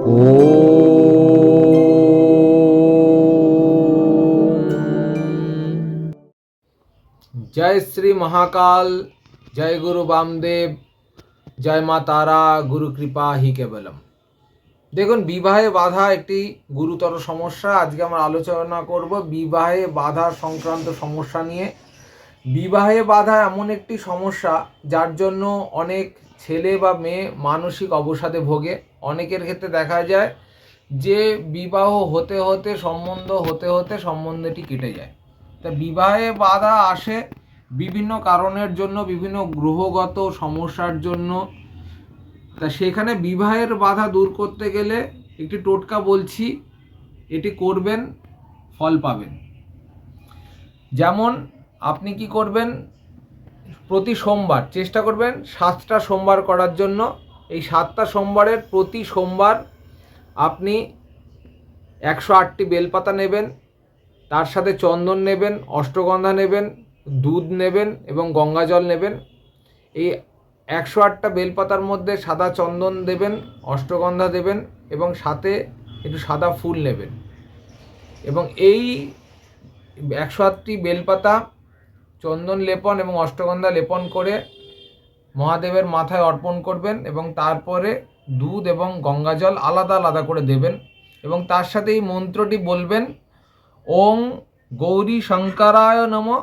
जय श्री महाकाल, जय गुरु বামদেব, জয় মা তারা, গুরু কৃপা হি কেবলম। দেখুন, বিবাহে বাধা একটি গুরুতর সমস্যা। আজকে আমরা আলোচনা করব বিবাহে বাধা সংক্রান্ত সমস্যা নিয়ে। বিবাহে বাধা এমন একটি সমস্যা যার জন্য অনেক ছেলে বা মেয়ে মানসিক অবসাদে ভোগে। অনেকের ক্ষেত্রে দেখা যায় যে বিবাহ হতে হতে সম্বন্ধটি কেটে যায়। তা বিবাহে বাধা আসে বিভিন্ন কারণের জন্য, বিভিন্ন গ্রহগত সমস্যার জন্য। তা সেখানে বিবাহের বাধা দূর করতে গেলে একটি টোটকা বলছি, এটি করবেন, ফল পাবেন। যেমন আপনি কি করবেন, প্রতি সোমবার চেষ্টা করবেন 7টা সোমবার করার জন্য। এই 7টা সোমবারের প্রতি সোমবার আপনি 108টি বেলপাতা নেবেন, তার সাথে চন্দন নেবেন, অষ্টগন্ধা নেবেন, দুধ নেবেন এবং গঙ্গা জল নেবেন। এই 108টা বেলপাতার মধ্যে সাদা চন্দন দেবেন, অষ্টগন্ধা দেবেন এবং সাথে একটু সাদা ফুল নেবেন। এবং এই 108টি বেলপাতা চন্দন লেপন এবং অষ্টগন্ধা লেপন করে মহাদেবের মাথায় অর্পণ করবেন এবং তারপরে দুধ এবং গঙ্গা জল আলাদা আলাদা করে দেবেন এবং তার সাথে এই মন্ত্রটি বলবেন, ওং গৌরী শঙ্করায় নমঃ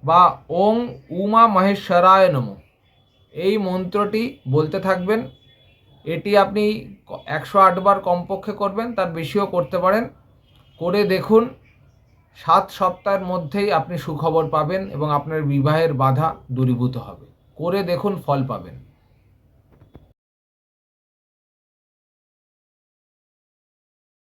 বা ওং উমা মহেশ্বরায় নমঃ। এই মন্ত্রটি বলতে থাকবেন। এটি আপনি 108 বার কমপক্ষে করবেন, তার বেশিও করতে পারেন। করে দেখুন, 7 সপ্তাহের মধ্যেই আপনি সুখবর পাবেন এবং আপনার বিবাহের বাধা দূরীভূত হবে। করে দেখুন, ফল পাবেন।